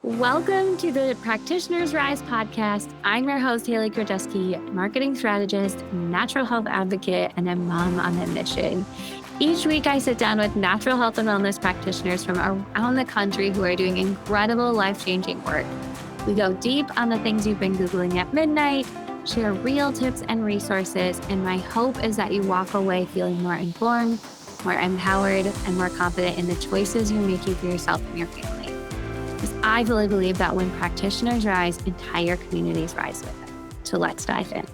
Welcome to the Practitioners Rise podcast. I'm your host, Haley Krajewski, marketing strategist, natural health advocate, and a mom on a mission. Each week, I sit down with natural health and wellness practitioners from around the country who are doing incredible life-changing work. We go deep on the things you've been Googling at midnight, share real tips and resources, and my hope is that you walk away feeling more informed, more empowered, and more confident in the choices you're making for yourself and your family. Because I fully believe that when practitioners rise, entire communities rise with them. So let's dive in.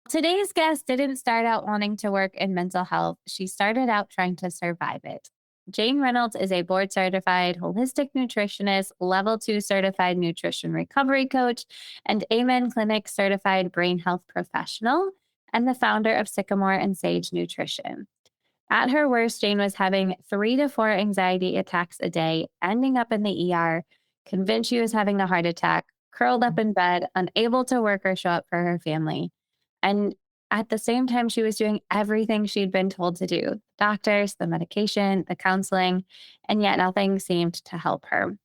Today's guest didn't start out wanting to work in mental health. She started out trying to survive it. Jayne Reynolds is a board-certified holistic nutritionist, level 2 certified nutrition recovery coach, and Amen Clinic certified brain health professional, and the founder of Sycamore and Sage Nutrition. At her worst, Jayne was having 3 to 4 anxiety attacks a day, ending up in the ER, convinced she was having a heart attack, curled up in bed, unable to work or show up for her family. And at the same time, she was doing everything she'd been told to do, the doctors, the medication, the counseling, and yet nothing seemed to help her.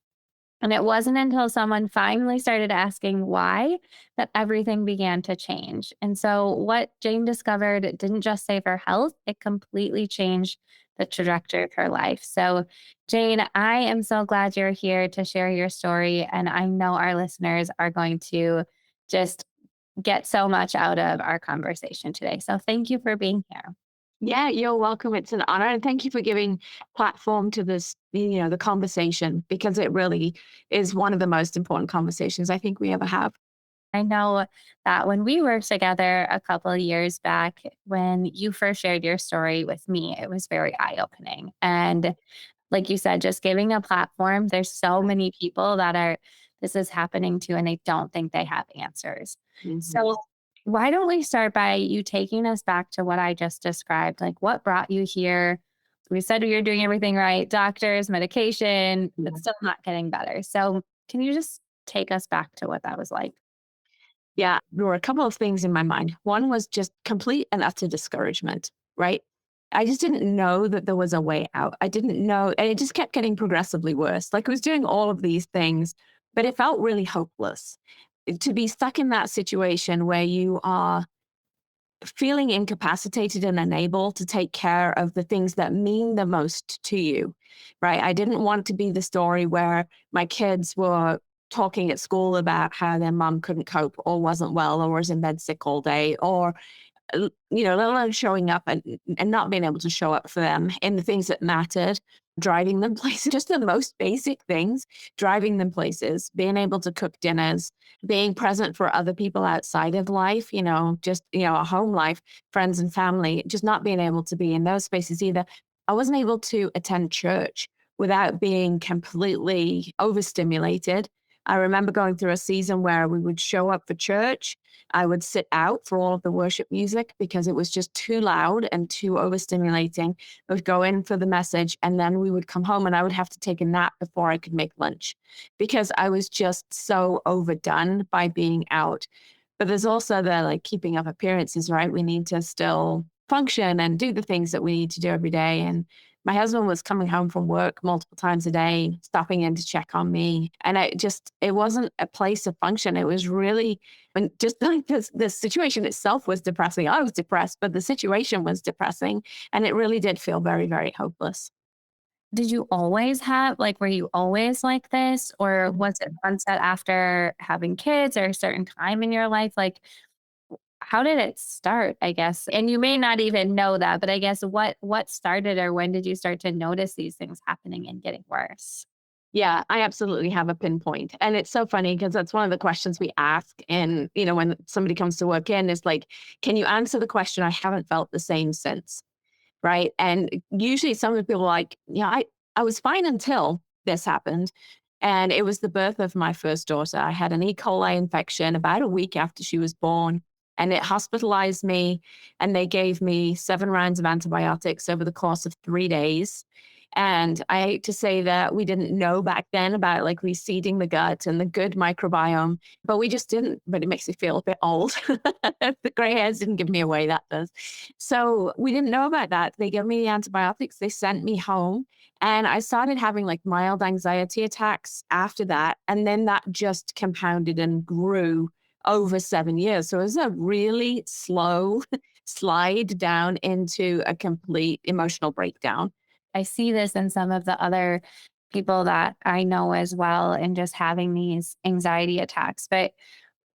And it wasn't until someone finally started asking why that everything began to change. And so what Jayne discovered didn't just save her health, it completely changed the trajectory of her life. So Jayne, I am so glad you're here to share your story. And I know our listeners are going to just get so much out of our conversation today. So thank you for being here. Yeah, you're welcome. It's an honor. And thank you for giving platform to this, the conversation, because it really is one of the most important conversations I think we ever have. I know that when we worked together a couple of years back, when you first shared your story with me, it was very eye-opening. And like you said, just giving a platform, there's so many people that this is happening to, and they don't think they have answers. Mhm. So why don't we start by you taking us back to what I just described? Like, what brought you here? We said you're doing everything right, doctors, medication, Yeah. but still not getting better. So can you just take us back to what that was like? Yeah, there were a couple of things in my mind. One was just complete and utter discouragement, right? I just didn't know that there was a way out. I didn't know, and it just kept getting progressively worse. Like I was doing all of these things, but it felt really hopeless to be stuck in that situation where you are feeling incapacitated and unable to take care of the things that mean the most to you, right? I didn't want to be the story where my kids were talking at school about how their mom couldn't cope or wasn't well or was in bed sick all day, or let alone showing up and not being able to show up for them in the things that mattered, driving them places, just the most basic things, driving them places, being able to cook dinners, being present for other people outside of life, a home life, friends and family, just not being able to be in those spaces either. I wasn't able to attend church without being completely overstimulated. I remember going through a season where we would show up for church. I would sit out for all of the worship music because it was just too loud and too overstimulating. I would go in for the message, and then we would come home and I would have to take a nap before I could make lunch because I was just so overdone by being out. But there's also the keeping up appearances, right? We need to still function and do the things that we need to do every day. And my husband was coming home from work multiple times a day, stopping in to check on me. And it wasn't a place of function. It was really, and just like the situation itself was depressing. I was depressed, but the situation was depressing. And it really did feel very, very hopeless. Did you always were you always like this? Or was it onset after having kids or a certain time in your life? Like, how did it start, I guess? And you may not even know that, but I guess what started, or when did you start to notice these things happening and getting worse? Yeah, I absolutely have a pinpoint. And it's so funny because that's one of the questions we ask. And, when somebody comes to work in, is like, can you answer the question? I haven't felt the same since. Right. And usually some of the people are like, yeah, I was fine until this happened. And it was the birth of my first daughter. I had an E. coli infection about a week after she was born, and it hospitalized me. And they gave me 7 rounds of antibiotics over the course of 3 days. And I hate to say that we didn't know back then about reseeding the gut and the good microbiome, but we just didn't. But it makes me feel a bit old. The gray hairs didn't give me away, that does. So we didn't know about that. They gave me the antibiotics. They sent me home. And I started having like mild anxiety attacks after that. And then that just compounded and grew over 7 years. So it was a really slow slide down into a complete emotional breakdown. I see this in some of the other people that I know as well, and just having these anxiety attacks. But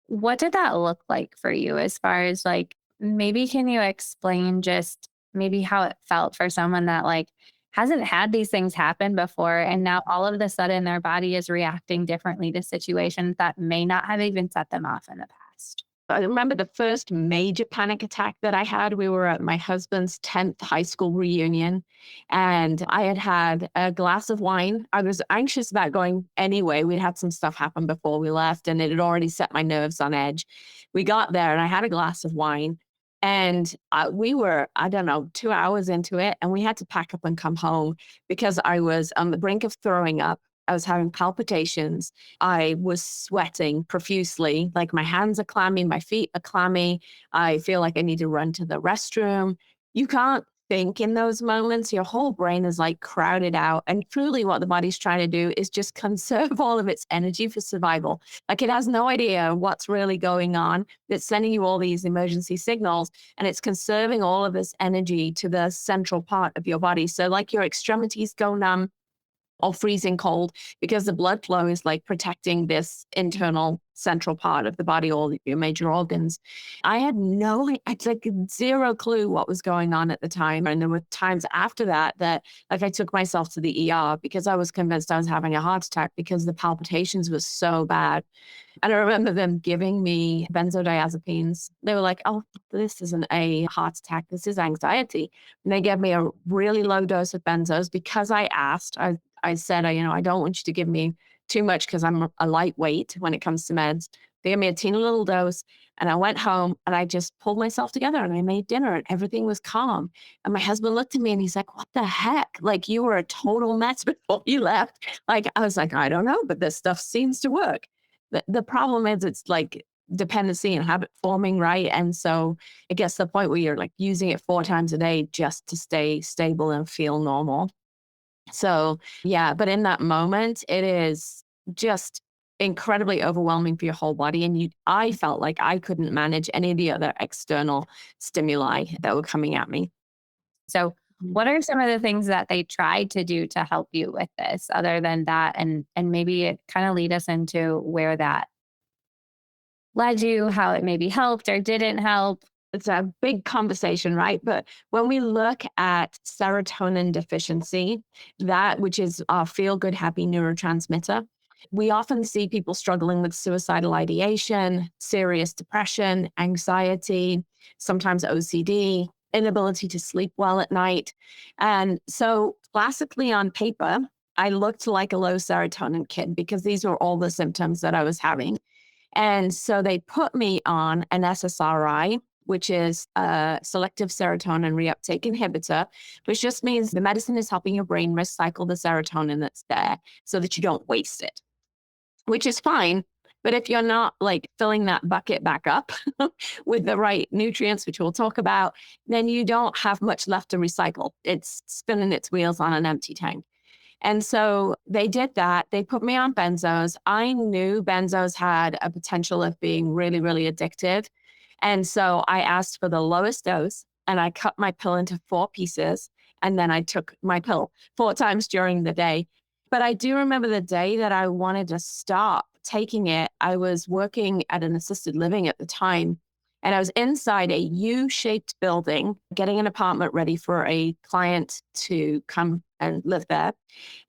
what did that look like for you as far as like, maybe can you explain just maybe how it felt for someone that like hasn't had these things happen before, and now all of a sudden their body is reacting differently to situations that may not have even set them off in the past? I remember the first major panic attack that I had. We were at my husband's 10th high school reunion, and I had had a glass of wine. I was anxious about going anyway. We'd had some stuff happen before we left, and it had already set my nerves on edge. We got there, and I had a glass of wine, and we were, I don't know, 2 hours into it, and we had to pack up and come home because I was on the brink of throwing up. I was having palpitations. I was sweating profusely, like my hands are clammy, my feet are clammy. I feel like I need to run to the restroom. You can't think in those moments. Your whole brain is like crowded out. And truly, what the body's trying to do is just conserve all of its energy for survival. Like it has no idea what's really going on. It's sending you all these emergency signals, and it's conserving all of this energy to the central part of your body. So, like your extremities go numb or freezing cold because the blood flow is like protecting this internal central part of the body, all your major organs. I had it's like zero clue what was going on at the time. And there were times after that like I took myself to the ER because I was convinced I was having a heart attack because the palpitations was so bad. And I remember them giving me benzodiazepines. They were like, oh, this isn't a heart attack. This is anxiety. And they gave me a really low dose of benzos because I asked. I said, I don't want you to give me too much because I'm a lightweight when it comes to meds. They gave me a teeny little dose, and I went home and I just pulled myself together and I made dinner and everything was calm. And my husband looked at me and he's like, what the heck? Like you were a total mess before you left. Like I was like, I don't know, but this stuff seems to work. The problem is it's like dependency and habit forming, right? And so it gets to the point where you're like using it 4 times a day just to stay stable and feel normal. So, yeah, but in that moment, it is just incredibly overwhelming for your whole body. And I felt like I couldn't manage any of the other external stimuli that were coming at me. So, Mhm. what are some of the things that they tried to do to help you with this other than that? And maybe it kind of lead us into where that led you, how it maybe helped or didn't help. It's a big conversation, right? But when we look at serotonin deficiency, that which is our feel good, happy neurotransmitter, we often see people struggling with suicidal ideation, serious depression, anxiety, sometimes OCD, inability to sleep well at night. And so, classically on paper, I looked like a low serotonin kid because these were all the symptoms that I was having. And so they put me on an SSRI, which is a selective serotonin reuptake inhibitor, which just means the medicine is helping your brain recycle the serotonin that's there so that you don't waste it, which is fine. But if you're not like filling that bucket back up with the right nutrients, which we'll talk about, then you don't have much left to recycle. It's spinning its wheels on an empty tank. And so they did that. They put me on benzos. I knew benzos had a potential of being really, really addictive. And so I asked for the lowest dose and I cut my pill into 4 pieces. And then I took my pill 4 times during the day. But I do remember the day that I wanted to stop taking it. I was working at an assisted living at the time. And I was inside a U-shaped building, getting an apartment ready for a client to come and live there.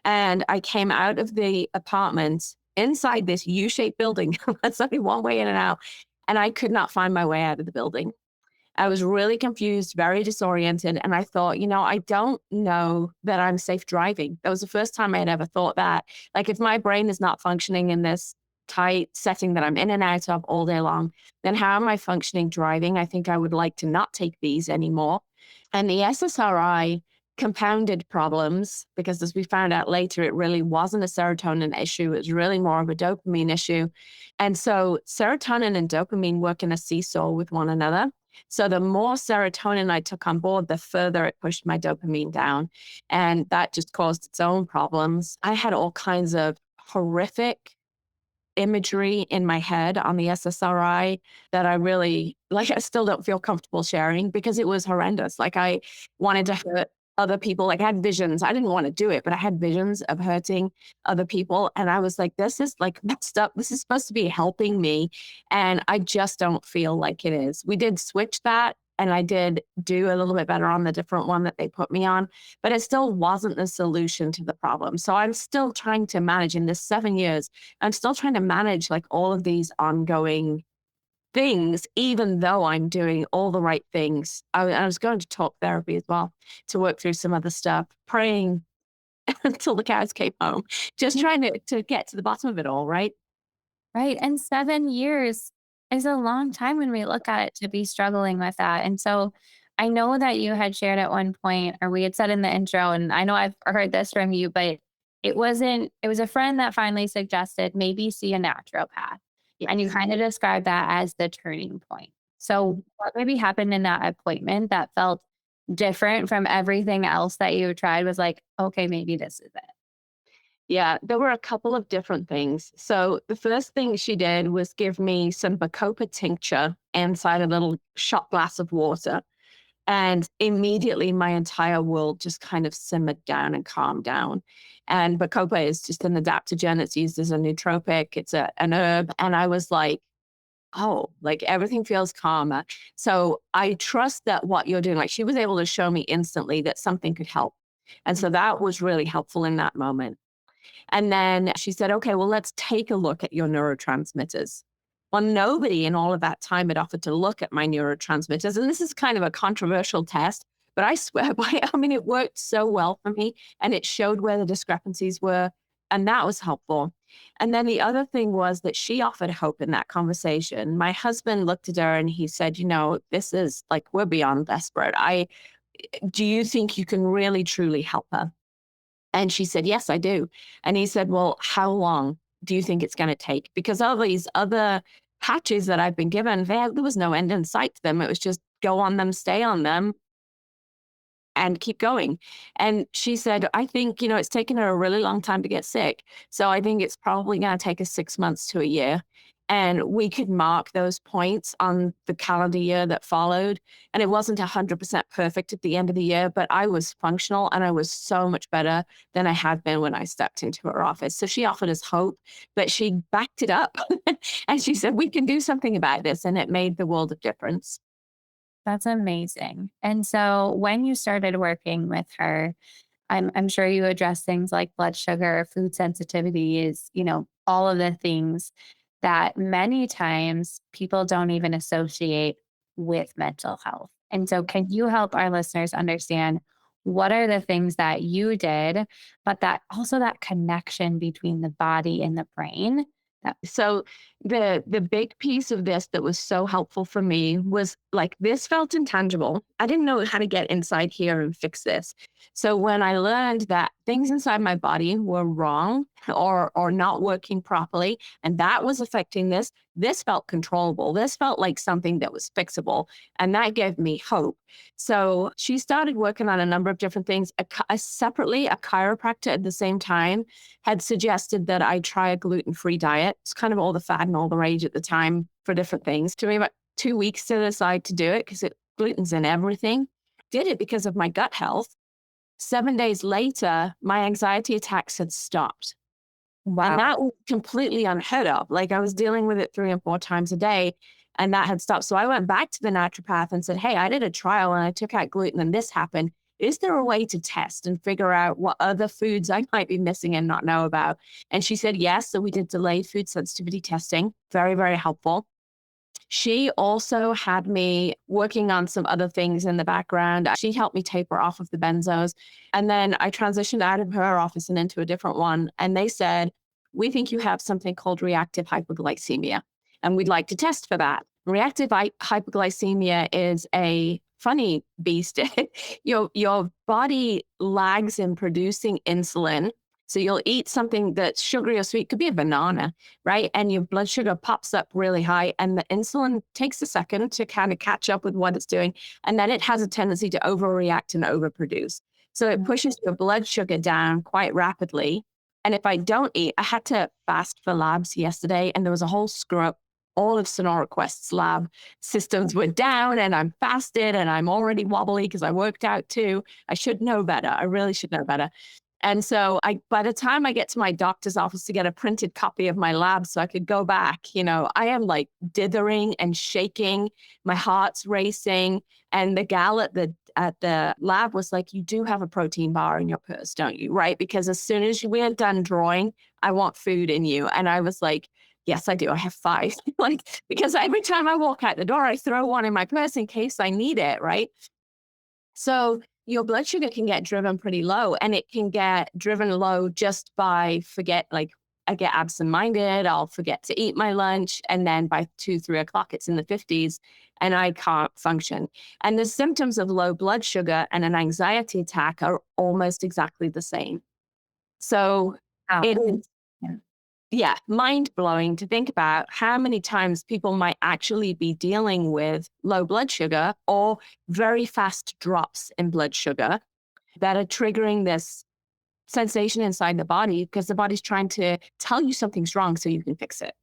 And I came out of the apartment inside this U-shaped building. That's only one way in and out. And I could not find my way out of the building. I was really confused, very disoriented. And I thought, I don't know that I'm safe driving. That was the first time I had ever thought that. Like, if my brain is not functioning in this tight setting that I'm in and out of all day long, then how am I functioning driving? I think I would like to not take these anymore. And the SSRI compounded problems because, as we found out later, it really wasn't a serotonin issue. It was really more of a dopamine issue. And so serotonin and dopamine work in a seesaw with one another. So the more serotonin I took on board, the further it pushed my dopamine down. And that just caused its own problems. I had all kinds of horrific imagery in my head on the SSRI that I really, like, I still don't feel comfortable sharing because it was horrendous. Like, I wanted to hurt other people. Like, I had visions. I didn't want to do it, but I had visions of hurting other people. And I was like, this is like messed up. This is supposed to be helping me. And I just don't feel like it is. We did switch that. And I did do a little bit better on the different one that they put me on, but it still wasn't the solution to the problem. So I'm still trying to manage in this 7 years. I'm still trying to manage like all of these ongoing things, even though I'm doing all the right things. I was going to talk therapy as well to work through some other stuff, praying until the cows came home, just trying to get to the bottom of it all, right? Right. And 7 years is a long time when we look at it to be struggling with that. And so I know that you had shared at one point, or we had said in the intro, and I know I've heard this from you, but it was a friend that finally suggested maybe see a naturopath. And you Yes. kind of described that as the turning point. So what maybe happened in that appointment that felt different from everything else that you tried was like, okay, maybe this is it. Yeah, there were a couple of different things. So the first thing she did was give me some Bacopa tincture inside a little shot glass of water. And immediately my entire world just kind of simmered down and calmed down. And Bacopa is just an adaptogen. It's used as a nootropic. It's an herb. And I was like, oh, like everything feels calmer. So I trust that what you're doing, like she was able to show me instantly that something could help. And so that was really helpful in that moment. And then she said, okay, well, let's take a look at your neurotransmitters. Well, nobody in all of that time had offered to look at my neurotransmitters. And this is kind of a controversial test, but I swear by it, I mean, it worked so well for me and it showed where the discrepancies were. And that was helpful. And then the other thing was that she offered hope in that conversation. My husband looked at her and he said, you know, this is like, we're beyond desperate. Do you think you can really, truly help her? And she said, yes, I do. And he said, well, how long do you think it's going to take? Because all these other patches that I've been given, there was no end in sight to them. It was just go on them, stay on them, and keep going. And she said, I think, you know, it's taken her a really long time to get sick. So I think it's probably going to take us 6 months to a year. And we could mark those points on the calendar year that followed. And it wasn't 100% perfect at the end of the year, but I was functional and I was so much better than I had been when I stepped into her office. So she offered us hope, but she backed it up. And she said, we can do something about this. And it made the world of difference. That's amazing. And so when you started working with her, I'm sure you address things like blood sugar, food sensitivities, all of the things that many times people don't even associate with mental health. And so can you help our listeners understand what are the things that you did, but that also that connection between the body and the brain? That So the big piece of this that was so helpful for me was like this felt intangible. I didn't know how to get inside here and fix this. So when I learned that things inside my body were wrong or not working properly, and that was affecting this felt controllable. This felt like something that was fixable. And that gave me hope. So she started working on a number of different things. Separately, a chiropractor at the same time had suggested that I try a gluten-free diet. It's kind of all the fad and all the rage at the time for different things. It took me about 2 weeks to decide to do it because gluten's in everything. Did it because of my gut health. 7 days later, my anxiety attacks had stopped. And wow. that was completely unheard of. Like I was dealing with it 3 and 4 times a day and that had stopped. So I went back to the naturopath and said, hey, I did a trial and I took out gluten and this happened. Is there a way to test and figure out what other foods I might be missing and not know about? And she said, yes. So we did delayed food sensitivity testing. Very, very helpful. She also had me working on some other things in the background. She helped me taper off of the benzos. And then I transitioned out of her office and into a different one. And they said, we think you have something called reactive hypoglycemia, and we'd like to test for that. Reactive hypoglycemia is a funny beast. Your body lags in producing insulin. So you'll eat something that's sugary or sweet, could be a banana, right? And your blood sugar pops up really high, and the insulin takes a second to kind of catch up with what it's doing. And then it has a tendency to overreact and overproduce. So it pushes your blood sugar down quite rapidly. And if I don't eat, I had to fast for labs yesterday, and there was a whole screw up. All of Sonora Quest's lab systems were down, and I'm fasted, and I'm already wobbly because I worked out too. I should know better. I really should know better. And so by the time I get to my doctor's office to get a printed copy of my lab so I could go back, I am like dithering and shaking. My heart's racing. And the gal at the lab was like, "You do have a protein bar in your purse, don't you?" Right? Because as soon as we are done drawing, I want food in you. And I was like, "Yes, I do. I have five." Like, because every time I walk out the door, I throw one in my purse in case I need it. Right. So your blood sugar can get driven pretty low, and it can get driven low just by I get absent-minded, I'll forget to eat my lunch. And then by 2, 3 o'clock, it's in the 50s and I can't function. And the symptoms of low blood sugar and an anxiety attack are almost exactly the same. So Wow. it is, yeah, mind blowing to think about how many times people might actually be dealing with low blood sugar or very fast drops in blood sugar that are triggering this sensation inside the body because the body's trying to tell you something's wrong so you can fix it.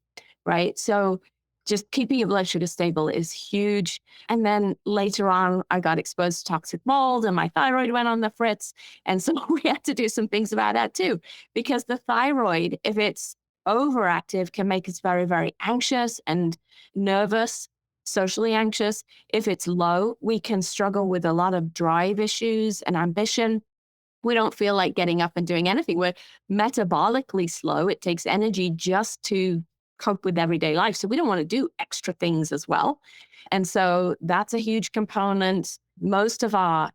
Right. So just keeping your blood sugar stable is huge. And then later on, I got exposed to toxic mold and my thyroid went on the fritz. And so we had to do some things about that too, because the thyroid, if it's overactive, can make us very, very anxious and nervous, socially anxious. If it's low, we can struggle with a lot of drive issues and ambition. We don't feel like getting up and doing anything. We're metabolically slow. It takes energy just to cope with everyday life. So we don't want to do extra things as well. And so that's a huge component. Most of our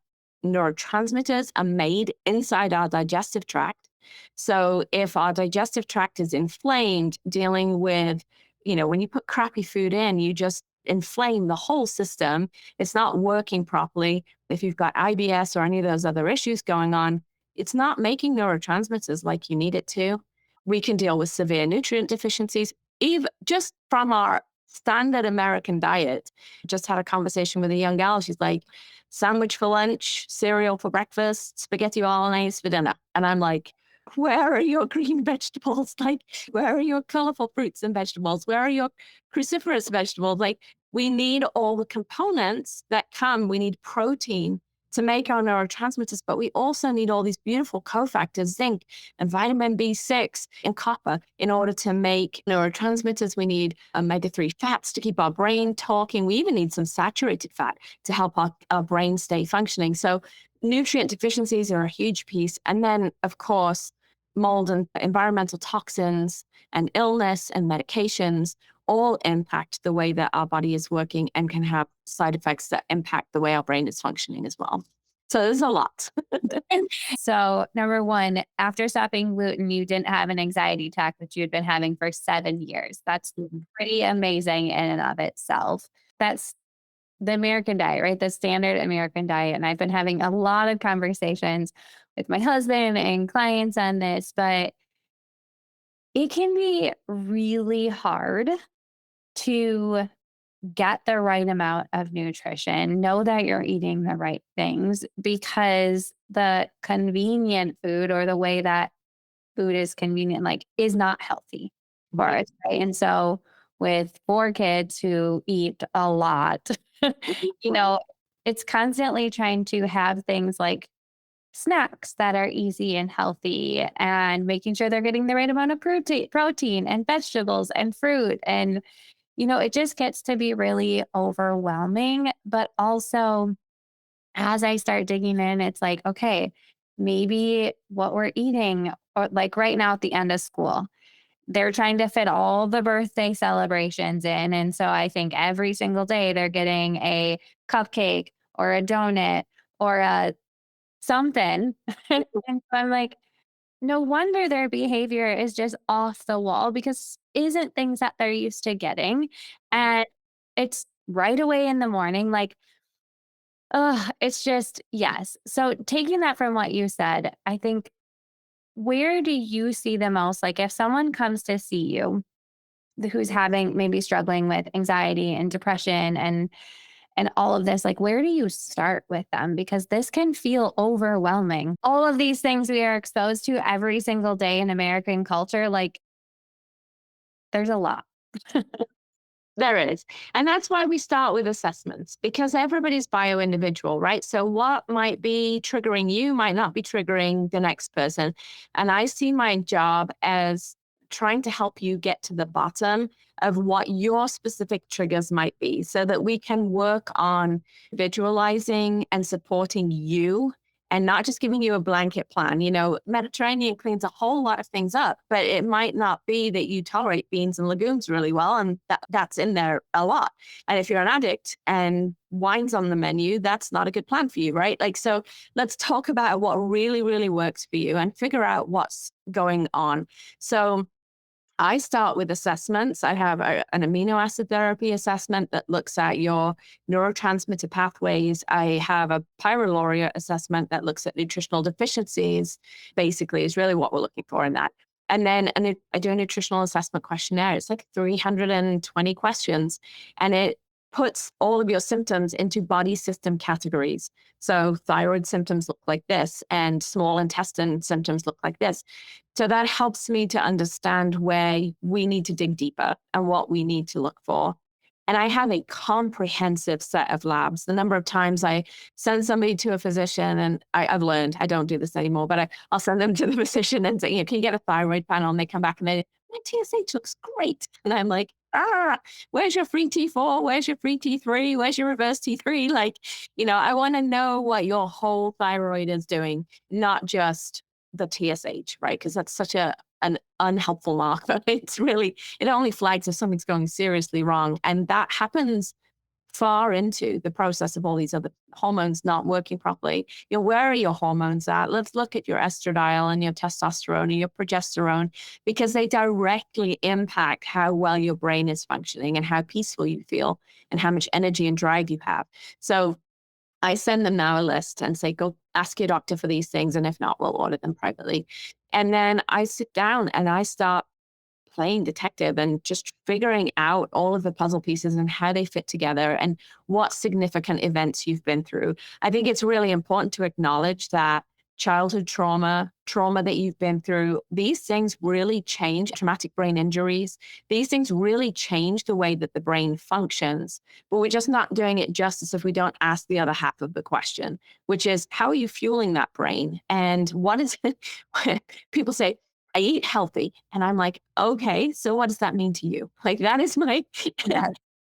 neurotransmitters are made inside our digestive tract. So if our digestive tract is inflamed, dealing with, when you put crappy food in, you just inflame the whole system. It's not working properly. If you've got IBS or any of those other issues going on, it's not making neurotransmitters like you need it to. We can deal with severe nutrient deficiencies, even just from our standard American diet. Just had a conversation with a young gal. She's like, sandwich for lunch, cereal for breakfast, spaghetti bolognese for dinner. And I'm like, where are your green vegetables? Like, where are your colorful fruits and vegetables? Where are your cruciferous vegetables? Like, we need all the components that come. We need protein to make our neurotransmitters, but we also need all these beautiful cofactors, zinc and vitamin B6 and copper in order to make neurotransmitters. We need omega-3 fats to keep our brain talking. We even need some saturated fat to help our brain stay functioning. So nutrient deficiencies are a huge piece. And then, of course, mold and environmental toxins and illness and medications all impact the way that our body is working and can have side effects that impact the way our brain is functioning as well. So there's a lot. So, number one, after stopping gluten, you didn't have an anxiety attack that you had been having for 7 years. That's pretty amazing in and of itself. That's the American diet, right? The standard American diet. And I've been having a lot of conversations with my husband and clients on this, but it can be really hard to get the right amount of nutrition, know that you're eating the right things because the convenient food or the way that food is convenient, like, is not healthy for Right. us. Right. And so with 4 kids who eat a lot, you know, it's constantly trying to have things like snacks that are easy and healthy and making sure they're getting the right amount of protein and vegetables and fruit. And, it just gets to be really overwhelming. But also, as I start digging in, it's like, okay, maybe what we're eating, or like right now at the end of school, they're trying to fit all the birthday celebrations in. And so I think every single day they're getting a cupcake or a donut or a something. And so I'm like, no wonder their behavior is just off the wall because isn't things that they're used to getting. And it's right away in the morning. Like, it's just, yes. So taking that from what you said, I think Where do you see the most? Like if someone comes to see you who's having maybe struggling with anxiety and depression and all of this, like where do you start with them? Because this can feel overwhelming. All of these things we are exposed to every single day in American culture, like there's a lot. There is. And that's why we start with assessments because everybody's bio individual, right? So what might be triggering you might not be triggering the next person. And I see my job as trying to help you get to the bottom of what your specific triggers might be so that we can work on visualizing and supporting you and not just giving you a blanket plan. You know, Mediterranean cleans a whole lot of things up, but it might not be that you tolerate beans and legumes really well. And that's in there a lot. And if you're an addict and wine's on the menu, that's not a good plan for you, right? Like, so let's talk about what really, really works for you and figure out what's going on. So I start with assessments. I have an amino acid therapy assessment that looks at your neurotransmitter pathways. I have a pyroluria assessment that looks at nutritional deficiencies, basically, is really what we're looking for in that. And then I do a nutritional assessment questionnaire. It's like 320 questions, and it puts all of your symptoms into body system categories. So thyroid symptoms look like this, and small intestine symptoms look like this. So that helps me to understand where we need to dig deeper and what we need to look for. And I have a comprehensive set of labs. The number of times I send somebody to a physician, and I've learned I don't do this anymore, but I'll send them to the physician and say, you know, can you get a thyroid panel? And they come back and my TSH looks great. And I'm like, where's your free T4? Where's your free T3? Where's your reverse T3? Like, you know, I want to know what your whole thyroid is doing, not just the TSH, right? Because that's such an unhelpful marker. It's really, it only flags if something's going seriously wrong. And that happens far into the process of all these other hormones not working properly. You know, where are your hormones at? Let's look at your estradiol and your testosterone and your progesterone, because they directly impact how well your brain is functioning and how peaceful you feel and how much energy and drive you have. So I send them now a list and say, go ask your doctor for these things. And if not, we'll order them privately. And then I sit down and I start playing detective and just figuring out all of the puzzle pieces and how they fit together and what significant events you've been through. I think it's really important to acknowledge that childhood trauma that you've been through, these things really change traumatic brain injuries. These things really change the way that the brain functions, but we're just not doing it justice if we don't ask the other half of the question, which is, how are you fueling that brain? And what is it? People say, I eat healthy. And I'm like, okay, so what does that mean to you? Like, that is my,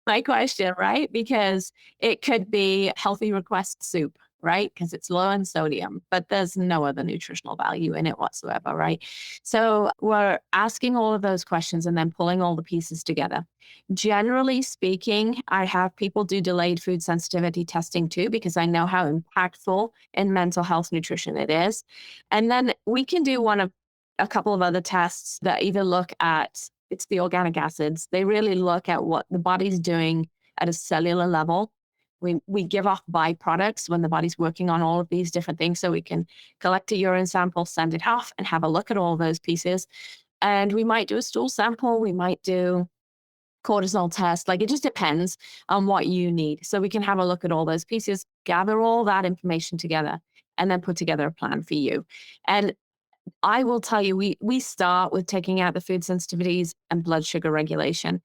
my question, right? Because it could be healthy request soup, right? Because it's low in sodium, but there's no other nutritional value in it whatsoever, right? So we're asking all of those questions and then pulling all the pieces together. Generally speaking, I have people do delayed food sensitivity testing too, because I know how impactful in mental health nutrition it is. And then we can do a couple of other tests that either look at, it's the organic acids. They really look at what the body's doing at a cellular level. We give off byproducts when the body's working on all of these different things. So we can collect a urine sample, send it off, and have a look at all those pieces. And we might do a stool sample. We might do cortisol test. Like, it just depends on what you need. So we can have a look at all those pieces, gather all that information together, and then put together a plan for you. And I will tell you, we start with taking out the food sensitivities and blood sugar regulation.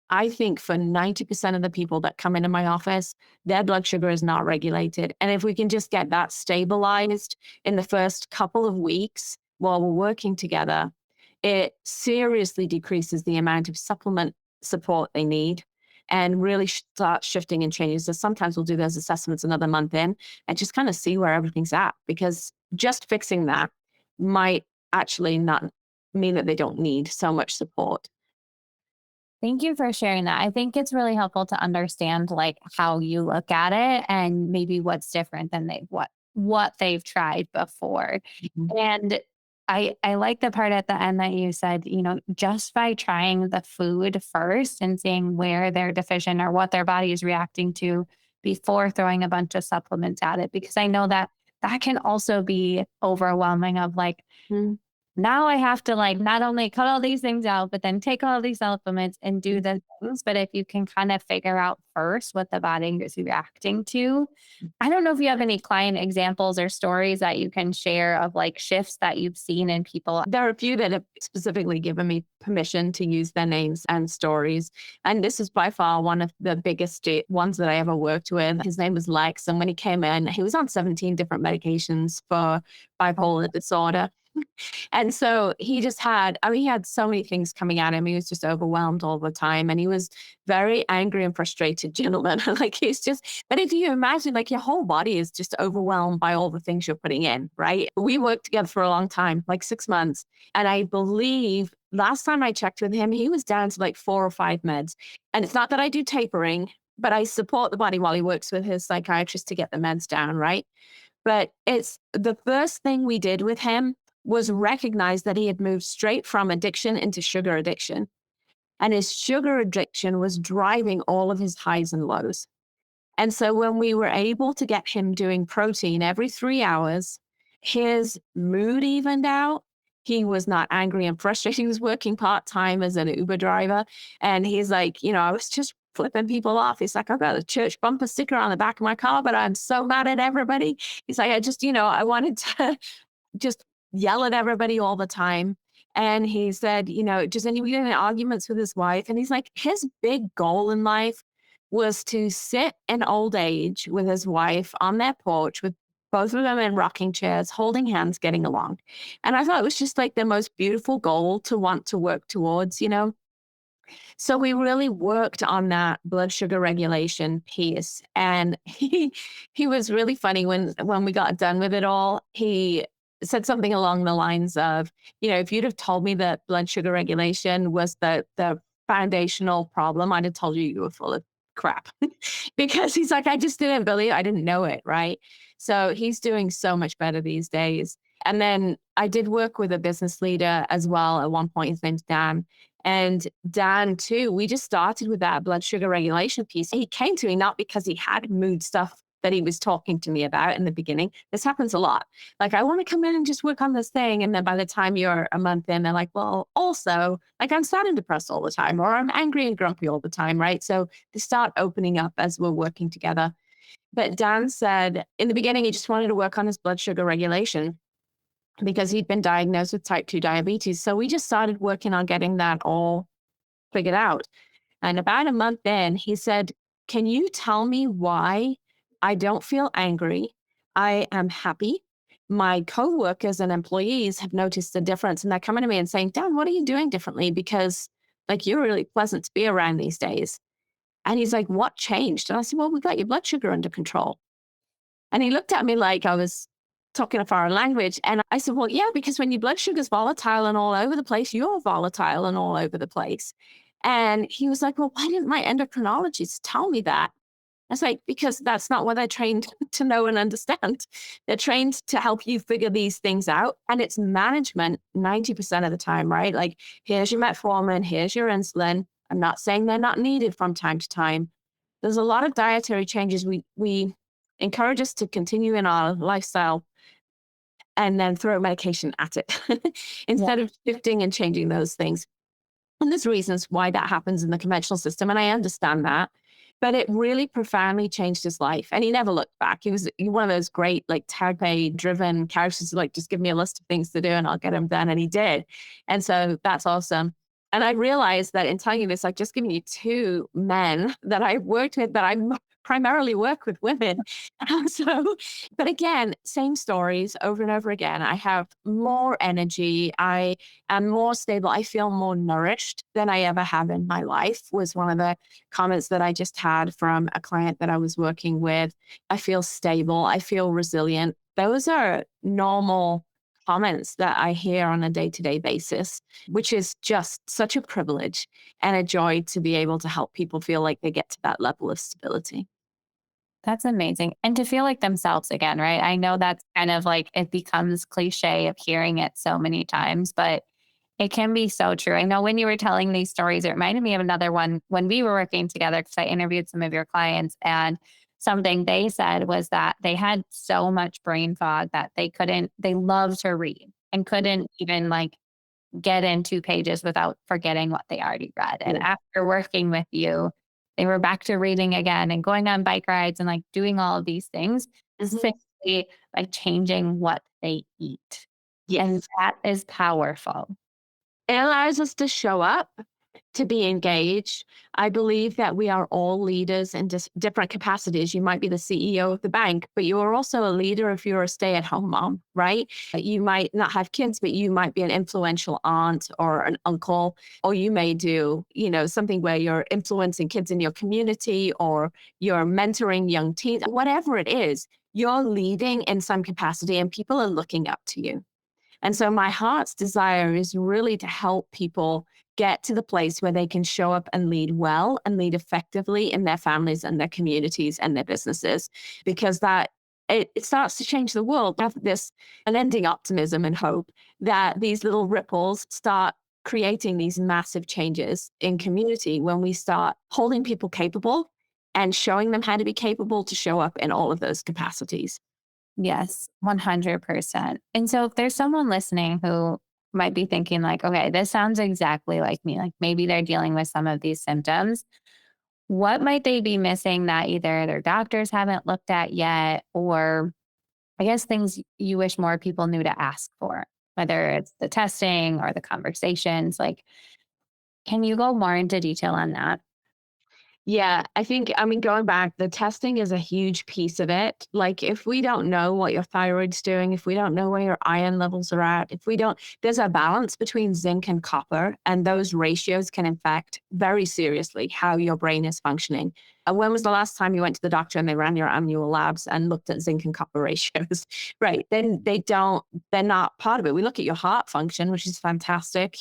I think for 90% of the people that come into my office, their blood sugar is not regulated. And if we can just get that stabilized in the first couple of weeks while we're working together, it seriously decreases the amount of supplement support they need and really start shifting and changing. So sometimes we'll do those assessments another month in and just kind of see where everything's at, because just fixing that might actually not mean that they don't need so much support. Thank you for sharing that. I think it's really helpful to understand like how you look at it and maybe what's different than what they've tried before. Mhm. And I like the part at the end that you said, you know, just by trying the food first and seeing where they're deficient or what their body is reacting to before throwing a bunch of supplements at it, because I know that that can also be overwhelming of like, Mhm. now I have to like not only cut all these things out, but then take all these supplements and do the things. But if you can kind of figure out first what the body is reacting to, I don't know if you have any client examples or stories that you can share of like shifts that you've seen in people. There are a few that have specifically given me permission to use their names and stories. And this is by far one of the biggest ones that I ever worked with. His name was Lex. And when he came in, he was on 17 different medications for bipolar disorder. And so he just had, I mean, he had so many things coming at him. He was just overwhelmed all the time. And he was very angry and frustrated gentleman. Like he's just, but if you imagine, like your whole body is just overwhelmed by all the things you're putting in, right? We worked together for a long time, like 6 months. And I believe last time I checked with him, he was down to like 4 or 5 meds. And it's not that I do tapering, but I support the body while he works with his psychiatrist to get the meds down, right? But it's the first thing we did with him was recognize that he had moved straight from addiction into sugar addiction. And his sugar addiction was driving all of his highs and lows. And so when we were able to get him doing protein every 3 hours, his mood evened out. He was not angry and frustrated. He was working part-time as an Uber driver. And he's like, I was just flipping people off. He's like, I've got a church bumper sticker on the back of my car, but I'm so mad at everybody. He's like, I just, I wanted to just yell at everybody all the time. And he said, just any we get in arguments with his wife. And he's like, his big goal in life was to sit in old age with his wife on their porch with both of them in rocking chairs, holding hands, getting along. And I thought it was just like the most beautiful goal to want to work towards. So we really worked on that blood sugar regulation piece. And he was really funny when we got done with it all. He said something along the lines of, if you'd have told me that blood sugar regulation was the foundational problem, I'd have told you were full of crap. Because he's like, I just didn't believe, I didn't know it, right? So he's doing so much better these days. And then I did work with a business leader as well at one point. His name's Dan. And Dan, too, we just started with that blood sugar regulation piece. He came to me not because he had mood stuff that he was talking to me about in the beginning. This happens a lot. Like, I want to come in and just work on this thing. And then by the time you're a month in, they're like, well, also, like, I'm sad and depressed all the time, or I'm angry and grumpy all the time, right? So they start opening up as we're working together. But Dan said in the beginning, he just wanted to work on his blood sugar regulation because he'd been diagnosed with type 2 diabetes. So we just started working on getting that all figured out. And about a month in, he said, can you tell me why I don't feel angry? I am happy. My coworkers and employees have noticed a difference, and they're coming to me and saying, Dan, what are you doing differently? Because like you're really pleasant to be around these days. And he's like, what changed? And I said, well, we got your blood sugar under control. And he looked at me like I was talking a foreign language. And I said, well, yeah, because when your blood sugar's volatile and all over the place, you're volatile and all over the place. And he was like, well, why didn't my endocrinologist tell me that? I was like, because that's not what they're trained to know and understand. They're trained to help you figure these things out. And it's management 90% of the time, right? Like, here's your metformin, here's your insulin. I'm not saying they're not needed from time to time. There's a lot of dietary changes we encourage us to continue in our lifestyle and then throw medication at it Yeah. instead of shifting and changing those things. And there's reasons why that happens in the conventional system. And I understand that. But it really profoundly changed his life. And he never looked back. He was one of those great, like, type A driven characters who, like, just give me a list of things to do and I'll get them done. And he did. And so that's awesome. And I realized that in telling you this, I've just given you two men that I've worked with, that I primarily work with women. So, but again, same stories over and over again. I have more energy. I am more stable. I feel more nourished than I ever have in my life, was one of the comments that I just had from a client that I was working with. I feel stable. I feel resilient. Those are normal comments that I hear on a day-to-day basis, which is just such a privilege and a joy to be able to help people feel like they get to that level of stability. That's amazing. And to feel like themselves again, right? I know that's kind of like it becomes cliche of hearing it so many times, but it can be so true. I know when you were telling these stories, it reminded me of another one when we were working together because I interviewed some of your clients, and something they said was that they had so much brain fog that they loved to read. and couldn't even like get in 2 pages without forgetting what they already read. And Yeah. after working with you, they were back to reading again and going on bike rides and like doing all of these things, Mhm. simply like changing what they eat. And Yes. that is powerful. It allows us to show up, to be engaged. I believe that we are all leaders in just different capacities. You might be the CEO of the bank, but you are also a leader if you're a stay-at-home mom, right? You might not have kids, but you might be an influential aunt or an uncle, or you may do, something where you're influencing kids in your community or you're mentoring young teens, whatever it is, you're leading in some capacity and people are looking up to you. And so my heart's desire is really to help people get to the place where they can show up and lead well and lead effectively in their families and their communities and their businesses, because that it starts to change the world. I have this unending optimism and hope that these little ripples start creating these massive changes in community when we start holding people capable and showing them how to be capable to show up in all of those capacities. Yes, 100%. And so if there's someone listening who might be thinking like, okay, this sounds exactly like me, like maybe they're dealing with some of these symptoms, what might they be missing that either their doctors haven't looked at yet, or I guess things you wish more people knew to ask for, whether it's the testing or the conversations? Like, can you go more into detail on that? Yeah, I mean, going back, the testing is a huge piece of it. Like, if we don't know what your thyroid's doing, if we don't know where your iron levels are at, if we don't, there's a balance between zinc and copper, and those ratios can affect very seriously how your brain is functioning. When was the last time you went to the doctor and they ran your annual labs and looked at zinc and copper ratios? Right. Then they're not part of it. We look at your heart function, which is fantastic,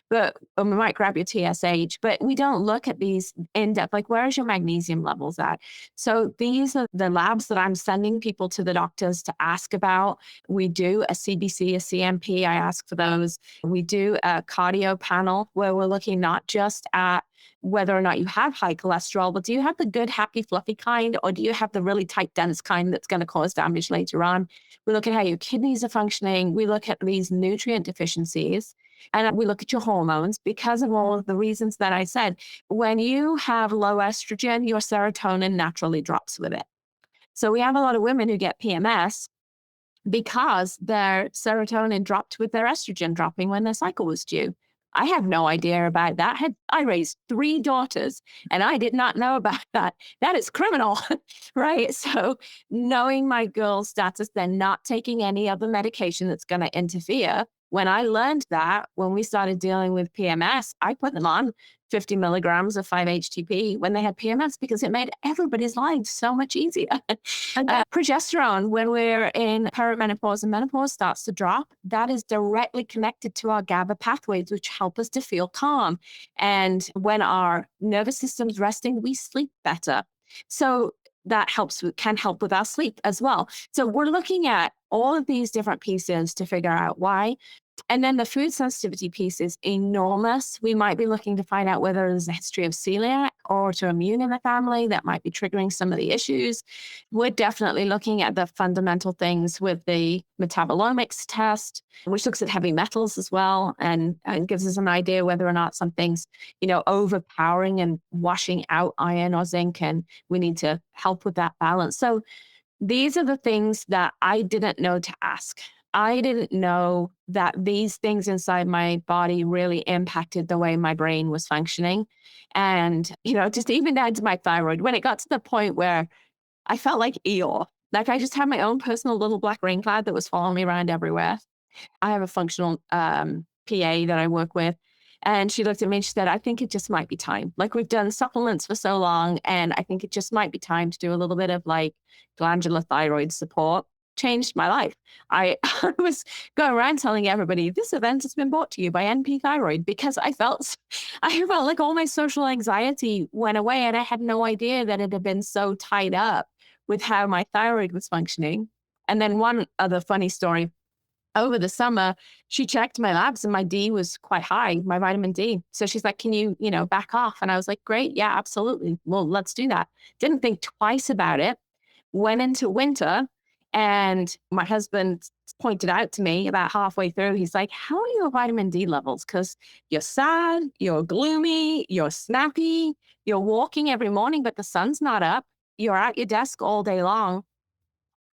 but we might grab your TSH, but we don't look at these in depth, like where is your magnesium levels at? So these are the labs that I'm sending people to the doctors to ask about. We do a CBC, a CMP. I ask for those. We do a cardio panel where we're looking not just at whether or not you have high cholesterol, but do you have the good, happy, fluffy kind, or do you have the really tight, dense kind that's going to cause damage later on? We look at how your kidneys are functioning. We look at these nutrient deficiencies. And we look at your hormones because of all of the reasons that I said. When you have low estrogen, your serotonin naturally drops with it. So we have a lot of women who get PMS because their serotonin dropped with their estrogen dropping when their cycle was due. I have no idea about that. I raised 3 daughters and I did not know about that. That is criminal, right? So knowing my girls' status, they're not taking any other medication that's going to interfere. When I learned that, when we started dealing with PMS, I put them on 50 milligrams of 5-HTP when they had PMS because it made everybody's lives so much easier. Progesterone, when we're in perimenopause and menopause, starts to drop. That is directly connected to our GABA pathways, which help us to feel calm. And when our nervous system's resting, we sleep better. So that can help with our sleep as well. So we're looking at all of these different pieces to figure out why. And then the food sensitivity piece is enormous. We might be looking to find out whether there's a history of celiac or autoimmune in the family that might be triggering some of the issues. We're definitely looking at the fundamental things with the metabolomics test, which looks at heavy metals as well and gives us an idea whether or not something's, overpowering and washing out iron or zinc, and we need to help with that balance. So these are the things that I didn't know to ask. I didn't know that these things inside my body really impacted the way my brain was functioning. And, just even down to my thyroid, when it got to the point where I felt like Eeyore, like I just had my own personal little black rain cloud that was following me around everywhere. I have a functional PA that I work with. And she looked at me and she said, I think it just might be time. Like we've done supplements for so long. And I think it just might be time to do a little bit of like glandular thyroid support. Changed my life. I, I was going around telling everybody this event has been brought to you by NP Thyroid because I felt like all my social anxiety went away and I had no idea that it had been so tied up with how my thyroid was functioning. And then one other funny story over the summer, she checked my labs and my D was quite high, my vitamin D. So she's like, can you, back off? And I was like, great. Yeah, absolutely. Well, let's do that. Didn't think twice about it. Went into winter And my husband pointed out to me about halfway through, he's like, how are your vitamin D levels? Because you're sad, you're gloomy, you're snappy, you're walking every morning, but the sun's not up. You're at your desk all day long.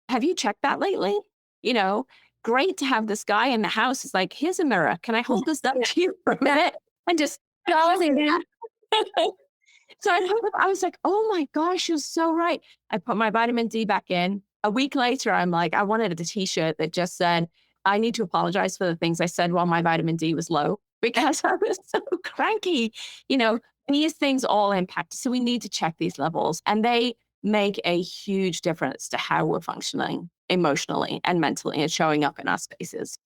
Have you checked that lately? You know, great to have this guy in the house. It's like, here's a mirror. Can I hold this up to you for a minute? And just, so I was like, oh my gosh, you're so right. I put my vitamin D back in. A week later, I'm like, I wanted a t-shirt that just said, I need to apologize for the things I said while my vitamin D was low because I was so cranky. You know, these things all impact. So we need to check these levels and they make a huge difference to how we're functioning emotionally and mentally and showing up in our spaces.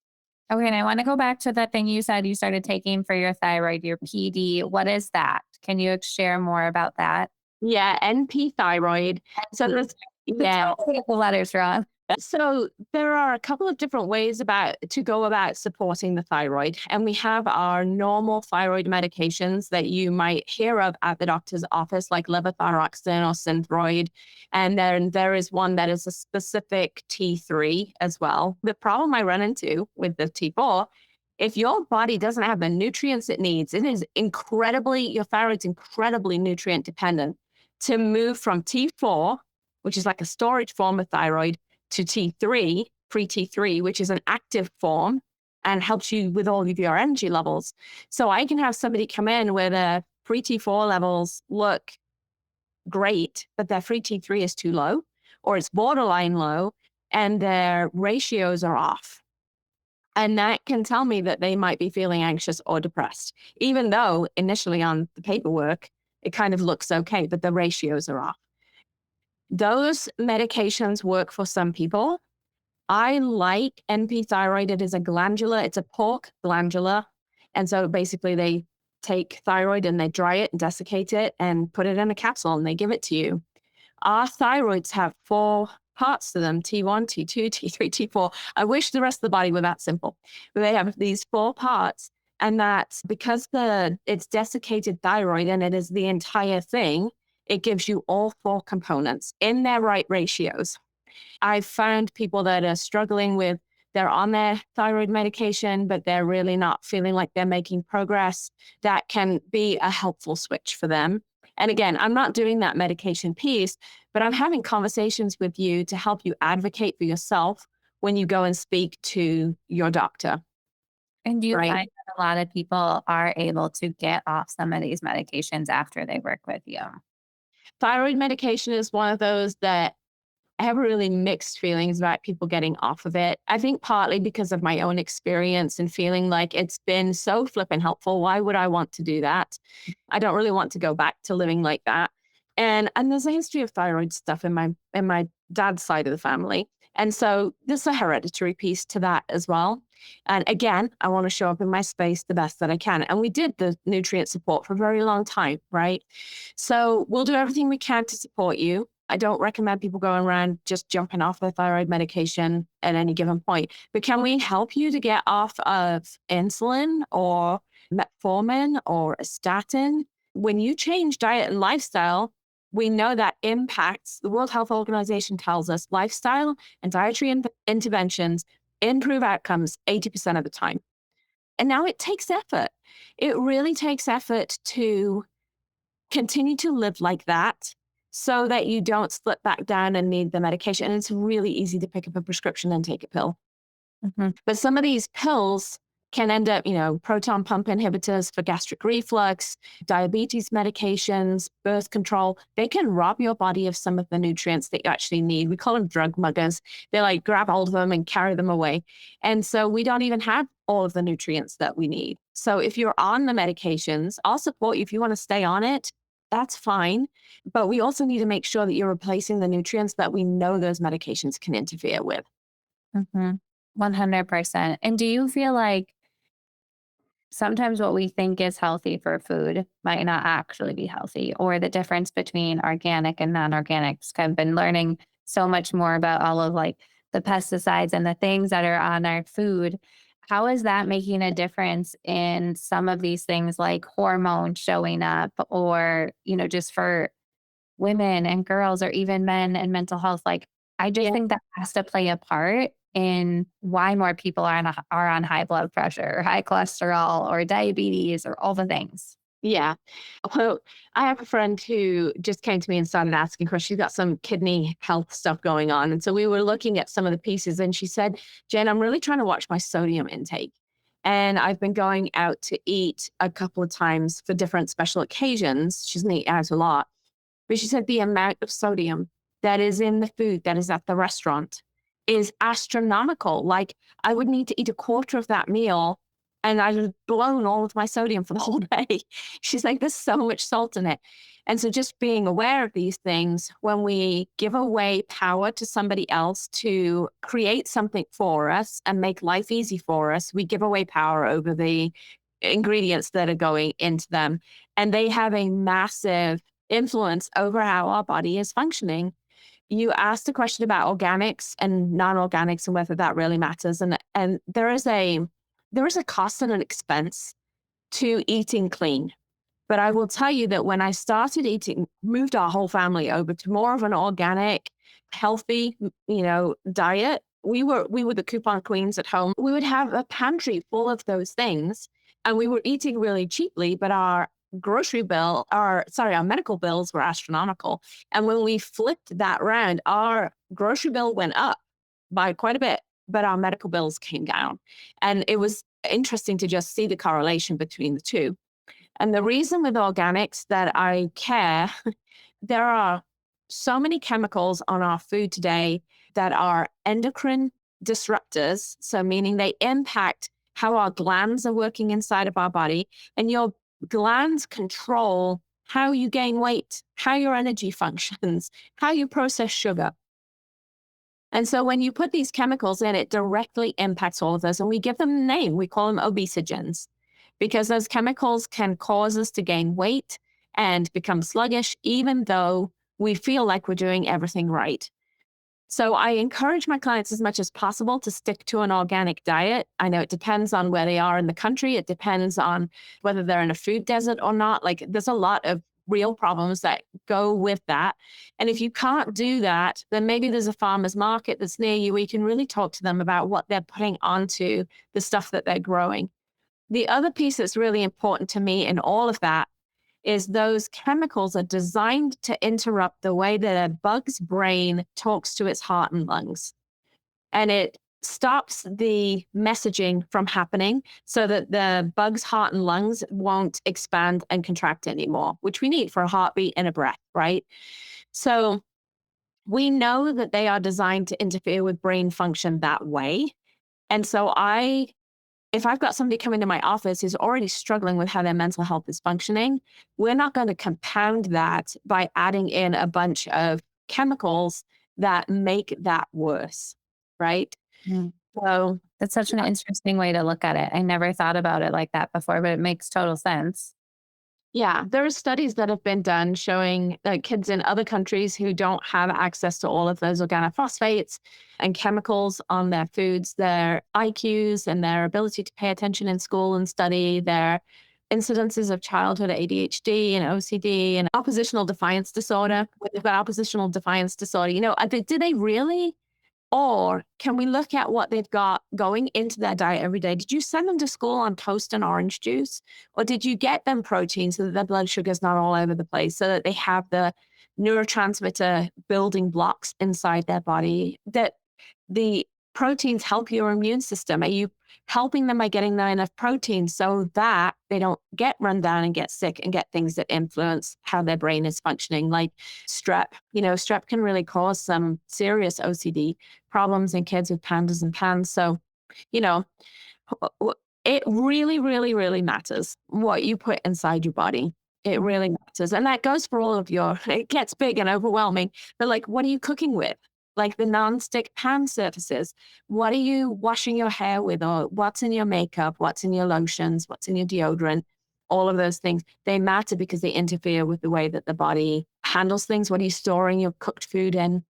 Okay, and I want to go back to the thing you said you started taking for your thyroid, your PD. What is that? Can you share more about that? Yeah, NP thyroid. So NP. there's, yeah. Get the letters wrong. So there are a couple of different ways to go about supporting the thyroid. And we have our normal thyroid medications that you might hear of at the doctor's office, like levothyroxine or Synthroid. And then there is one that is a specific T3 as well. The problem I run into with the T4, if your body doesn't have the nutrients it needs, your thyroid's incredibly nutrient dependent to move from T4, which is like a storage form of thyroid, to T3, pre T3, which is an active form and helps you with all of your energy levels. So I can have somebody come in where their pre T4 levels look great, but their free T3 is too low or it's borderline low and their ratios are off. And that can tell me that they might be feeling anxious or depressed, even though initially on the paperwork, it kind of looks okay, but the ratios are off. Those medications work for some people. I like NP thyroid. It is a glandula. It's a pork glandula. And so basically they take thyroid and they dry it and desiccate it and put it in a capsule and they give it to you. Our thyroids have 4 parts to them, T1, T2, T3, T4. I wish the rest of the body were that simple. But they have these 4 parts. And that's because it's desiccated thyroid and it is the entire thing, it gives you all 4 components in their right ratios. I've found people that are struggling with, they're on their thyroid medication, but they're really not feeling like they're making progress. That can be a helpful switch for them. And again, I'm not doing that medication piece, but I'm having conversations with you to help you advocate for yourself when you go and speak to your doctor. And do you Right. find that a lot of people are able to get off some of these medications after they work with you? Thyroid medication is one of those that I have really mixed feelings about people getting off of it. I think partly because of my own experience and feeling like it's been so flippin' helpful. Why would I want to do that? I don't really want to go back to living like that. And there's a history of thyroid stuff in my dad's side of the family. And so there's a hereditary piece to that as well. And again, I want to show up in my space the best that I can. And we did the nutrient support for a very long time, right? So we'll do everything we can to support you. I don't recommend people going around just jumping off their thyroid medication at any given point. But can we help you to get off of insulin or metformin or a statin? When you change diet and lifestyle, we know that impacts, the World Health Organization tells us lifestyle and dietary interventions improve outcomes 80% of the time. And now it takes effort. It really takes effort to continue to live like that so that you don't slip back down and need the medication. And it's really easy to pick up a prescription and take a pill. Mhm. But some of these pills can end up, proton pump inhibitors for gastric reflux, diabetes medications, birth control. They can rob your body of some of the nutrients that you actually need. We call them drug muggers. They like grab hold of them and carry them away. And so we don't even have all of the nutrients that we need. So if you're on the medications, I'll support you. If you want to stay on it, that's fine. But we also need to make sure that you're replacing the nutrients that we know those medications can interfere with. Mhm. 100%. And do you feel like sometimes what we think is healthy for food might not actually be healthy, or the difference between organic and non-organics? I've been learning so much more about all of like the pesticides and the things that are on our food. How is that making a difference in some of these things like hormones showing up, or, just for women and girls or even men and mental health? Like, I just Yeah. think that has to play a part in why more people are on high blood pressure, or high cholesterol, or diabetes, or all the things. Yeah. Well, I have a friend who just came to me and started asking questions. She's got some kidney health stuff going on. And so we were looking at some of the pieces, and she said, Jayne, I'm really trying to watch my sodium intake. And I've been going out to eat a couple of times for different special occasions. She doesn't eat out a lot. But she said the amount of sodium that is in the food that is at the restaurant is astronomical. Like, I would need to eat a quarter of that meal and I'd have blown all of my sodium for the whole day. She's like, there's so much salt in it. And so just being aware of these things, when we give away power to somebody else to create something for us and make life easy for us, we give away power over the ingredients that are going into them. And they have a massive influence over how our body is functioning. You asked a question about organics and non-organics and whether that really matters. And there is a cost and an expense to eating clean. But I will tell you that when I started eating, moved our whole family over to more of an organic, healthy, diet. We were the coupon queens at home. We would have a pantry full of those things, and we were eating really cheaply, but our our medical bills were astronomical. And when we flipped that round, our grocery bill went up by quite a bit, but our medical bills came down. And it was interesting to just see the correlation between the two. And the reason with organics that I care, there are so many chemicals on our food today that are endocrine disruptors. So, meaning they impact how our glands are working inside of our body. And your glands control how you gain weight, how your energy functions, how you process sugar. And so when you put these chemicals in, it directly impacts all of those. And we give them a name. We call them obesogens because those chemicals can cause us to gain weight and become sluggish, even though we feel like we're doing everything right. So I encourage my clients as much as possible to stick to an organic diet. I know it depends on where they are in the country. It depends on whether they're in a food desert or not. Like, there's a lot of real problems that go with that. And if you can't do that, then maybe there's a farmer's market that's near you where you can really talk to them about what they're putting onto the stuff that they're growing. The other piece that's really important to me in all of that is those chemicals are designed to interrupt the way that a bug's brain talks to its heart and lungs. And it stops the messaging from happening so that the bug's heart and lungs won't expand and contract anymore, which we need for a heartbeat and a breath, right? So we know that they are designed to interfere with brain function that way. And so if I've got somebody coming to my office who's already struggling with how their mental health is functioning, we're not going to compound that by adding in a bunch of chemicals that make that worse, right? Mm. So, That's such an interesting way to look at it. I never thought about it like that before, but it makes total sense. yeah, there are studies that have been done showing that kids in other countries who don't have access to all of those organophosphates and chemicals on their foods, their IQs and their ability to pay attention in school and study, their incidences of childhood ADHD and OCD and oppositional defiance disorder. When they've got oppositional defiance disorder, do they really? Or can we look at what they've got going into their diet every day? Did you send them to school on toast and orange juice? Or did you get them protein so that their blood sugar is not all over the place, so that they have the neurotransmitter building blocks inside their body, that the proteins help your immune system? Are you helping them by getting them enough protein so that they don't get run down and get sick and get things that influence how their brain is functioning, like strep? Strep can really cause some serious OCD problems in kids with pandas and pans. So, you know, it really, really, really matters what you put inside your body. It really matters. And that goes for all of it gets big and overwhelming. But like, what are you cooking with? Like the non-stick pan surfaces. What are you washing your hair with? Or what's in your makeup? What's in your lotions? What's in your deodorant? All of those things, they matter because they interfere with the way that the body handles things. What are you storing your cooked food in?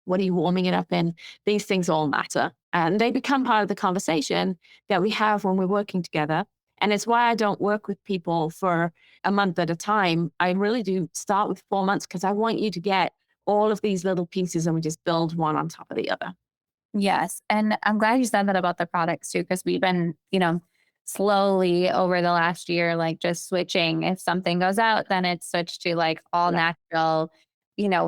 What are you warming it up in? These things all matter. And they become part of the conversation that we have when we're working together. And it's why I don't work with people for a month at a time. I really do start with 4 months because I want you to get all of these little pieces and we just build one on top of the other. Yes. And I'm glad you said that about the products too, because we've been, slowly over the last year, like just switching. If something goes out, then it's switched to like all Yeah. natural,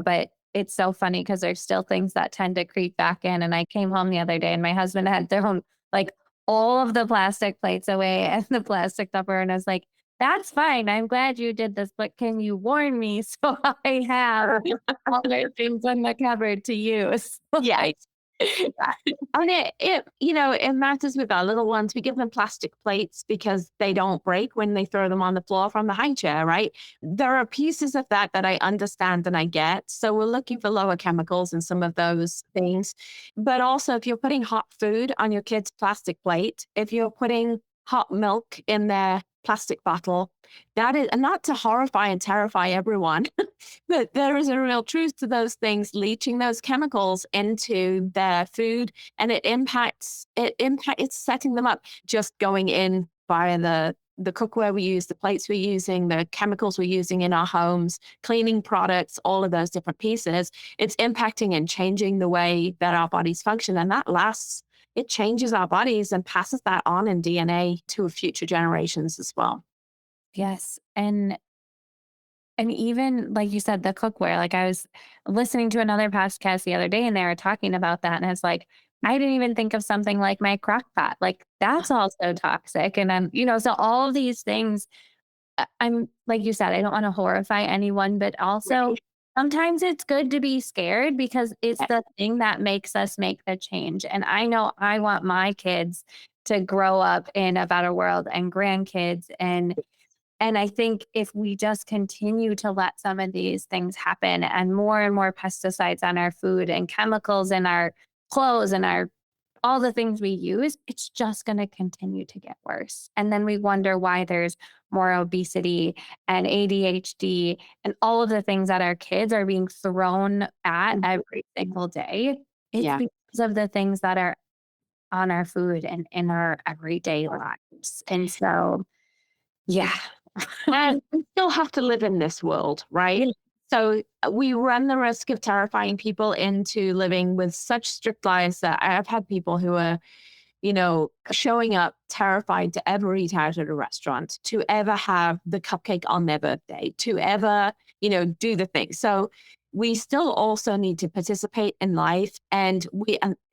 but it's so funny because there's still things that tend to creep back in. And I came home the other day and my husband had thrown like all of the plastic plates away and the plastic tupper. And I was like, that's fine. I'm glad you did this, but can you warn me so I have other things in the cupboard to use? Yeah. Like, And it matters with our little ones. We give them plastic plates because they don't break when they throw them on the floor from the high chair, right? There are pieces of that I understand and I get. So we're looking for lower chemicals in some of those things. But also, if you're putting hot food on your kid's plastic plate, if you're putting hot milk in their plastic bottle, that is, and not to horrify and terrify everyone, but there is a real truth to those things leaching those chemicals into their food, and it's setting them up, just going in via the cookware we use, the plates we're using, the chemicals we're using in our homes, cleaning products, all of those different pieces. It's impacting and changing the way that our bodies function, and that lasts. It changes our bodies and passes that on in DNA to future generations as well. yes. And even like you said, the cookware, like I was listening to another podcast the other day and they were talking about that. And it's like, I didn't even think of something like my crock pot. Like that's also toxic. And then, so all of these things, I'm like you said, I don't want to horrify anyone, but also Right. sometimes it's good to be scared because it's Yeah. the thing that makes us make the change. And I know I want my kids to grow up in a better world and grandkids and I think if we just continue to let some of these things happen and more pesticides on our food and chemicals in our clothes and our all the things we use, it's just going to continue to get worse. And then we wonder why there's more obesity and ADHD and all of the things that our kids are being thrown at Mhm. every single day. It's Yeah. because of the things that are on our food and in our everyday lives. And so, yeah. And we still have to live in this world, right? Yeah. So we run the risk of terrifying people into living with such strict lives that I've had people who are, showing up terrified to ever eat out at a restaurant, to ever have the cupcake on their birthday, to ever, do the thing. So we still also need to participate in life. And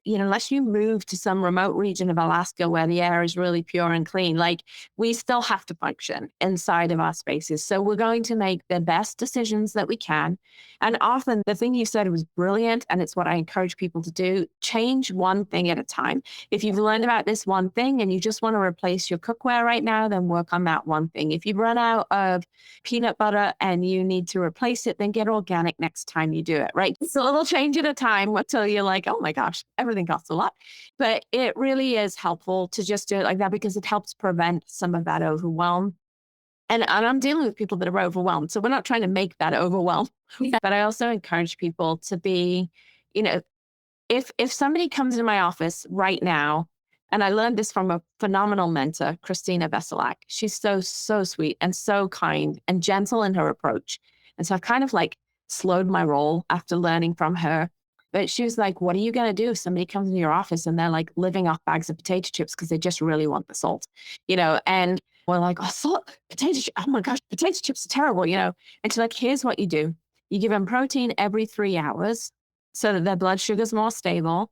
unless you move to some remote region of Alaska where the air is really pure and clean, like we still have to function inside of our spaces. So we're going to make the best decisions that we can. And often the thing you said was brilliant. And it's what I encourage people to do: change one thing at a time. If you've learned about this one thing and you just want to replace your cookware right now, then work on that one thing. If you've run out of peanut butter and you need to replace it, then get organic next time you do it, right? It's a little change at a time until you're like, oh my gosh, everything costs a lot. But it really is helpful to just do it like that because it helps prevent some of that overwhelm. And I'm dealing with people that are overwhelmed. So we're not trying to make that overwhelm. Yeah. But I also encourage people to be, you know, if somebody comes in my office right now, and I learned this from a phenomenal mentor, Christina Veselak. She's so sweet and so kind and gentle in her approach. And so I've kind of like slowed my roll after learning from her. But she was like, what are you going to do if somebody comes into your office and they're like living off bags of potato chips because they just really want the salt, And we're like, oh, salt, oh my gosh, potato. Chips are terrible. And she's like, here's what you do. You give them protein every 3 hours so that their blood sugar is more stable,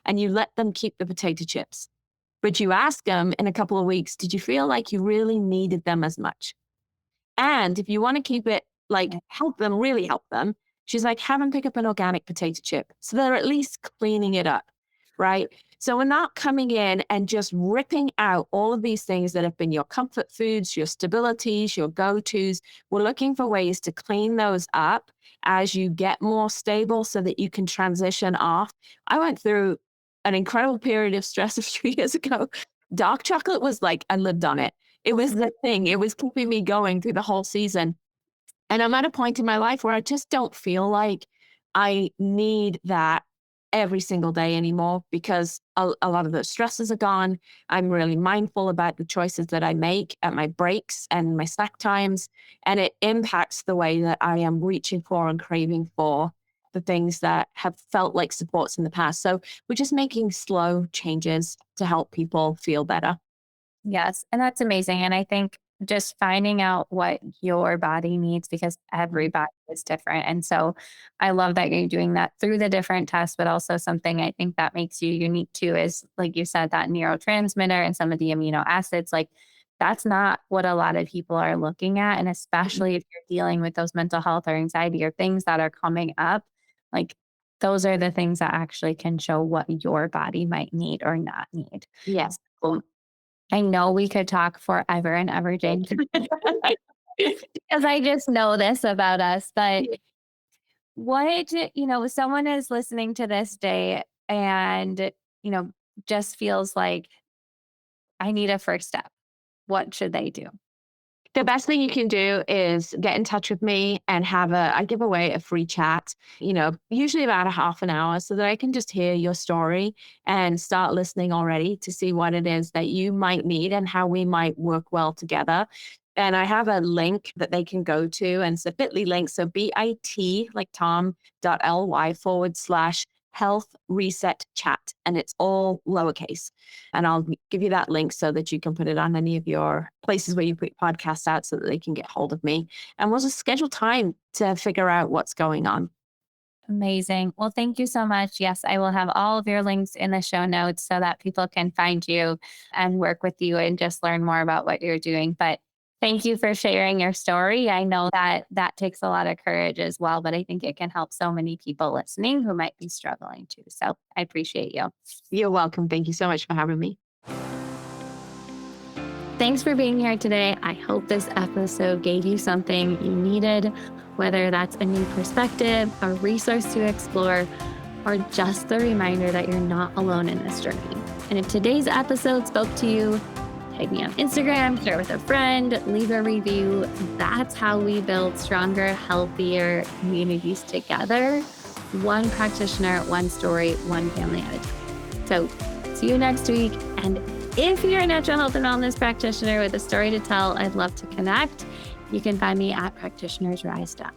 and you let them keep the potato chips. But you ask them in a couple of weeks, did you feel like you really needed them as much? And if you want to keep it, like help them, really help them, she's like, have them pick up an organic potato chip. So they're at least cleaning it up, right? So we're not coming in and just ripping out all of these things that have been your comfort foods, your stabilities, your go-tos. We're looking for ways to clean those up as you get more stable so that you can transition off. I went through an incredible period of stress a few years ago. Dark chocolate was like, I lived on it. It was the thing. It was keeping me going through the whole season. And I'm at a point in my life where I just don't feel like I need that every single day anymore because a lot of the stresses are gone. I'm really mindful about the choices that I make at my breaks and my snack times. And it impacts the way that I am reaching for and craving for the things that have felt like supports in the past. So we're just making slow changes to help people feel better. Yes. And that's amazing. And I think just finding out what your body needs because every body is different. And so I love that you're doing that through the different tests, but also something I think that makes you unique too is, like you said, that neurotransmitter and some of the amino acids. Like that's not what a lot of people are looking at. And especially if you're dealing with those mental health or anxiety or things that are coming up, like those are the things that actually can show what your body might need or not need. Yeah. So I know we could talk forever and ever, Jane, because I just know this about us. But what, someone is listening to this day and, you know, just feels like I need a first step. What should they do? The best thing you can do is get in touch with me and I give away a free chat, usually about a half an hour so that I can just hear your story and start listening already to see what it is that you might need and how we might work well together. And I have a link that they can go to, and it's a bit.ly link. So bit, like tom.ly/. Health Reset Chat, and it's all lowercase. And I'll give you that link so that you can put it on any of your places where you put podcasts out so that they can get hold of me. And we'll just schedule time to figure out what's going on. Amazing. Well, thank you so much. Yes, I will have all of your links in the show notes so that people can find you and work with you and just learn more about what you're doing. But thank you for sharing your story. I know that that takes a lot of courage as well, but I think it can help so many people listening who might be struggling too. So I appreciate you. You're welcome. Thank you so much for having me. Thanks for being here today. I hope this episode gave you something you needed, whether that's a new perspective, a resource to explore, or just the reminder that you're not alone in this journey. And if today's episode spoke to you, tag me on Instagram, share with a friend, leave a review. That's how we build stronger, healthier communities together. One practitioner, one story, one family at a time. So see you next week. And if you're a natural health and wellness practitioner with a story to tell, I'd love to connect. You can find me at practitionersrise.com.